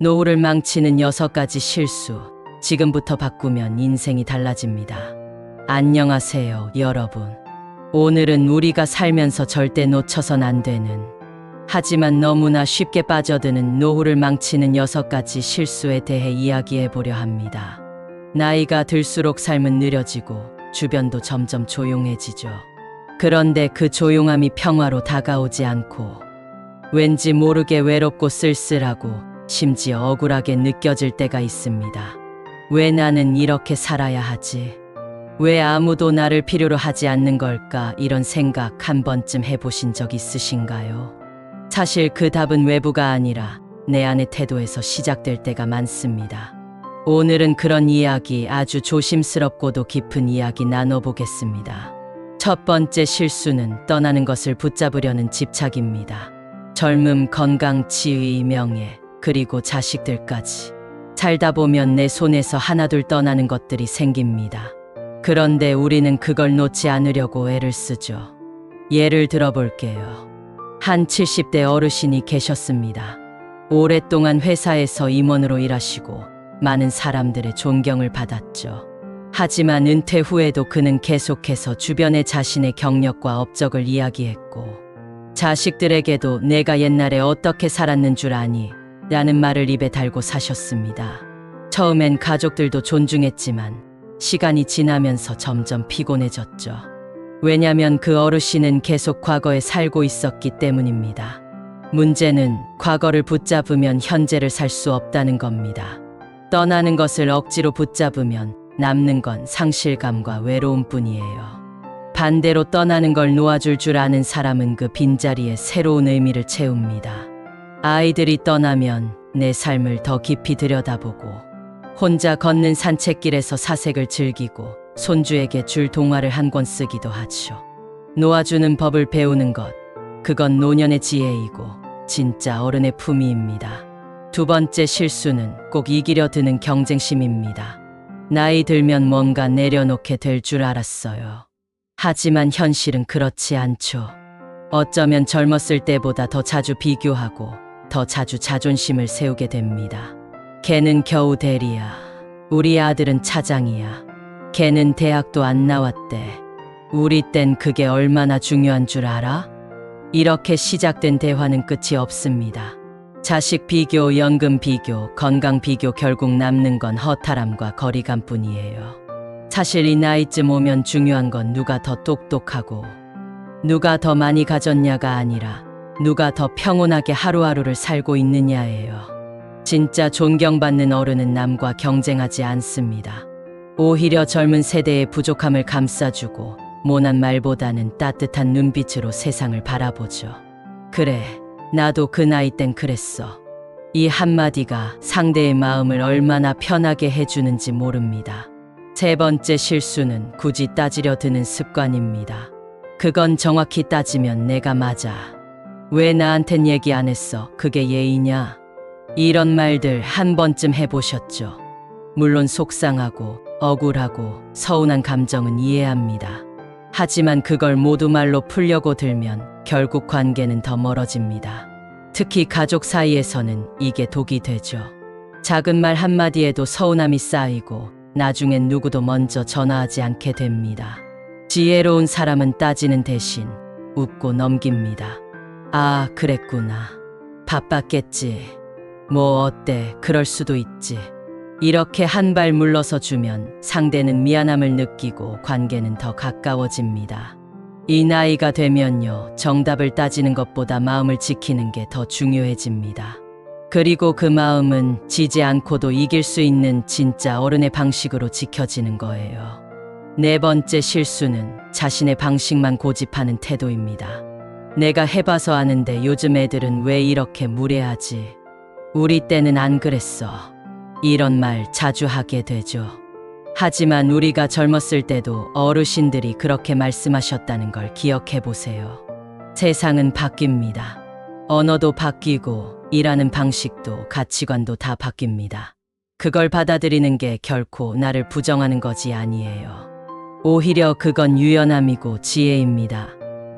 노후를 망치는 6가지 실수. 지금부터 바꾸면 인생이 달라집니다. 안녕하세요, 여러분. 오늘은 우리가 살면서 절대 놓쳐선 안 되는, 하지만 너무나 쉽게 빠져드는 노후를 망치는 6가지 실수에 대해 이야기해 보려 합니다. 나이가 들수록 삶은 느려지고 주변도 점점 조용해지죠. 그런데 그 조용함이 평화로 다가오지 않고 왠지 모르게 외롭고 쓸쓸하고 심지어 억울하게 느껴질 때가 있습니다. 왜 나는 이렇게 살아야 하지? 왜 아무도 나를 필요로 하지 않는 걸까? 이런 생각 한 번쯤 해보신 적 있으신가요? 사실 그 답은 외부가 아니라 내 안의 태도에서 시작될 때가 많습니다. 오늘은 그런 이야기, 아주 조심스럽고도 깊은 이야기 나눠보겠습니다. 첫 번째 실수는 떠나는 것을 붙잡으려는 집착입니다. 젊음, 건강, 지위, 명예, 그리고 자식들까지. 살다 보면 내 손에서 하나둘 떠나는 것들이 생깁니다. 그런데 우리는 그걸 놓지 않으려고 애를 쓰죠. 예를 들어볼게요. 한 70대 어르신이 계셨습니다. 오랫동안 회사에서 임원으로 일하시고 많은 사람들의 존경을 받았죠. 하지만 은퇴 후에도 그는 계속해서 주변에 자신의 경력과 업적을 이야기했고, 자식들에게도 내가 옛날에 어떻게 살았는 줄 아니? 라는 말을 입에 달고 사셨습니다. 처음엔 가족들도 존중했지만 시간이 지나면서 점점 피곤해졌죠. 왜냐면 그 어르신은 계속 과거에 살고 있었기 때문입니다. 문제는 과거를 붙잡으면 현재를 살 수 없다는 겁니다. 떠나는 것을 억지로 붙잡으면 남는 건 상실감과 외로움뿐이에요. 반대로 떠나는 걸 놓아줄 줄 아는 사람은 그 빈자리에 새로운 의미를 채웁니다. 아이들이 떠나면 내 삶을 더 깊이 들여다보고, 혼자 걷는 산책길에서 사색을 즐기고, 손주에게 줄 동화를 한 권 쓰기도 하죠. 놓아주는 법을 배우는 것, 그건 노년의 지혜이고 진짜 어른의 품위입니다. 두 번째 실수는 꼭 이기려 드는 경쟁심입니다. 나이 들면 뭔가 내려놓게 될 줄 알았어요. 하지만 현실은 그렇지 않죠. 어쩌면 젊었을 때보다 더 자주 비교하고 더 자주 자존심을 세우게 됩니다. 걔는 겨우 대리야. 우리 아들은 차장이야. 걔는 대학도 안 나왔대. 우리 땐 그게 얼마나 중요한 줄 알아? 이렇게 시작된 대화는 끝이 없습니다. 자식 비교, 연금 비교, 건강 비교, 결국 남는 건 허탈함과 거리감뿐이에요. 사실 이 나이쯤 오면 중요한 건 누가 더 똑똑하고 누가 더 많이 가졌냐가 아니라 누가 더 평온하게 하루하루를 살고 있느냐예요. 진짜 존경받는 어른은 남과 경쟁하지 않습니다. 오히려 젊은 세대의 부족함을 감싸주고 모난 말보다는 따뜻한 눈빛으로 세상을 바라보죠. 그래, 나도 그 나이 땐 그랬어. 이 한마디가 상대의 마음을 얼마나 편하게 해주는지 모릅니다. 세 번째 실수는 굳이 따지려 드는 습관입니다. 그건 정확히 따지면 내가 맞아. 왜 나한텐 얘기 안 했어? 그게 예의냐? 이런 말들 한 번쯤 해보셨죠? 물론 속상하고 억울하고 서운한 감정은 이해합니다. 하지만 그걸 모두 말로 풀려고 들면 결국 관계는 더 멀어집니다. 특히 가족 사이에서는 이게 독이 되죠. 작은 말 한마디에도 서운함이 쌓이고 나중엔 누구도 먼저 전화하지 않게 됩니다. 지혜로운 사람은 따지는 대신 웃고 넘깁니다. 아, 그랬구나. 바빴겠지. 뭐 어때? 그럴 수도 있지. 이렇게 한 발 물러서 주면 상대는 미안함을 느끼고 관계는 더 가까워집니다. 이 나이가 되면요, 정답을 따지는 것보다 마음을 지키는 게 더 중요해집니다. 그리고 그 마음은 지지 않고도 이길 수 있는 진짜 어른의 방식으로 지켜지는 거예요. 네 번째 실수는 자신의 방식만 고집하는 태도입니다. 내가 해봐서 아는데 요즘 애들은 왜 이렇게 무례하지? 우리 때는 안 그랬어. 이런 말 자주 하게 되죠. 하지만 우리가 젊었을 때도 어르신들이 그렇게 말씀하셨다는 걸 기억해 보세요. 세상은 바뀝니다. 언어도 바뀌고 일하는 방식도 가치관도 다 바뀝니다. 그걸 받아들이는 게 결코 나를 부정하는 것이 아니에요. 오히려 그건 유연함이고 지혜입니다.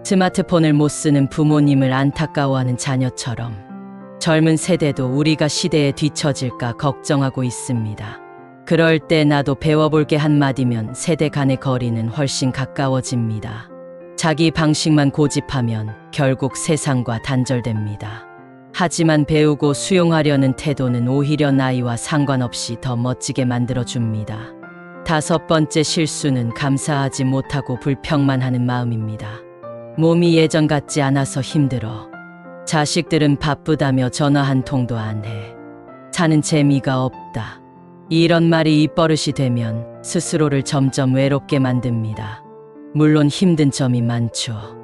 스마트폰을 못 쓰는 부모님을 안타까워하는 자녀처럼 젊은 세대도 우리가 시대에 뒤처질까 걱정하고 있습니다. 그럴 때 나도 배워볼게 한마디면 세대 간의 거리는 훨씬 가까워집니다. 자기 방식만 고집하면 결국 세상과 단절됩니다. 하지만 배우고 수용하려는 태도는 오히려 나이와 상관없이 더 멋지게 만들어줍니다. 5번째 실수는 감사하지 못하고 불평만 하는 마음입니다. 몸이 예전 같지 않아서 힘들어. 자식들은 바쁘다며 전화 한 통도 안 해. 사는 재미가 없다. 이런 말이 입버릇이 되면 스스로를 점점 외롭게 만듭니다. 물론 힘든 점이 많죠.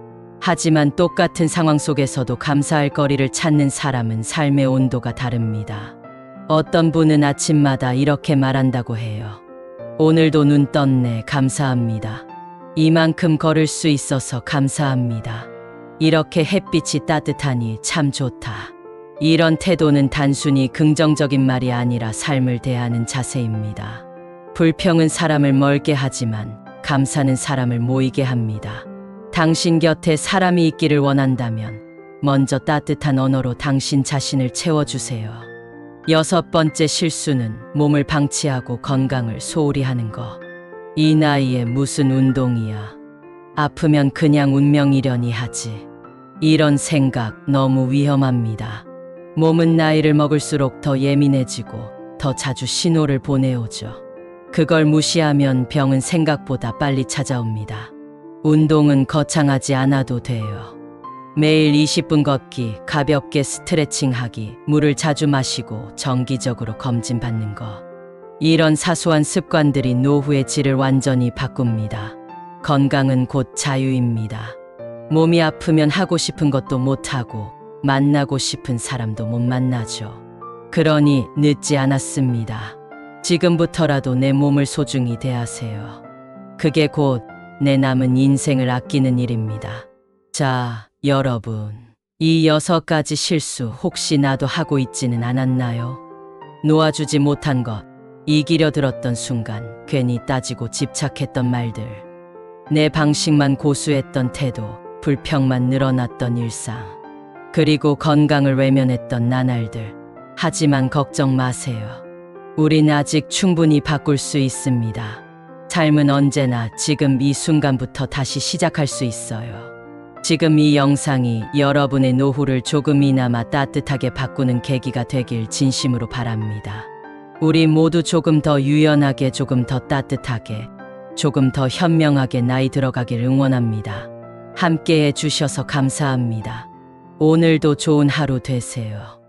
하지만 똑같은 상황 속에서도 감사할 거리를 찾는 사람은 삶의 온도가 다릅니다. 어떤 분은 아침마다 이렇게 말한다고 해요. 오늘도 눈 떴네, 감사합니다. 이만큼 걸을 수 있어서 감사합니다. 이렇게 햇빛이 따뜻하니 참 좋다. 이런 태도는 단순히 긍정적인 말이 아니라 삶을 대하는 자세입니다. 불평은 사람을 멀게 하지만 감사는 사람을 모이게 합니다. 당신 곁에 사람이 있기를 원한다면 먼저 따뜻한 언어로 당신 자신을 채워주세요. 6번째 실수는 몸을 방치하고 건강을 소홀히 하는 거. 이 나이에 무슨 운동이야. 아프면 그냥 운명이려니 하지. 이런 생각 너무 위험합니다. 몸은 나이를 먹을수록 더 예민해지고 더 자주 신호를 보내오죠. 그걸 무시하면 병은 생각보다 빨리 찾아옵니다. 운동은 거창하지 않아도 돼요. 매일 20분 걷기, 가볍게 스트레칭하기, 물을 자주 마시고 정기적으로 검진 받는 거. 이런 사소한 습관들이 노후의 질을 완전히 바꿉니다. 건강은 곧 자유입니다. 몸이 아프면 하고 싶은 것도 못하고 만나고 싶은 사람도 못 만나죠. 그러니 늦지 않았습니다. 지금부터라도 내 몸을 소중히 대하세요. 그게 곧 내 남은 인생을 아끼는 일입니다. 자, 여러분. 이 6가지 실수 혹시 나도 하고 있지는 않았나요? 놓아주지 못한 것, 이기려 들었던 순간, 괜히 따지고 집착했던 말들, 내 방식만 고수했던 태도, 불평만 늘어났던 일상, 그리고 건강을 외면했던 나날들. 하지만 걱정 마세요. 우린 아직 충분히 바꿀 수 있습니다. 삶은 언제나 지금 이 순간부터 다시 시작할 수 있어요. 지금 이 영상이 여러분의 노후를 조금이나마 따뜻하게 바꾸는 계기가 되길 진심으로 바랍니다. 우리 모두 조금 더 유연하게, 조금 더 따뜻하게, 조금 더 현명하게 나이 들어가길 응원합니다. 함께 해주셔서 감사합니다. 오늘도 좋은 하루 되세요.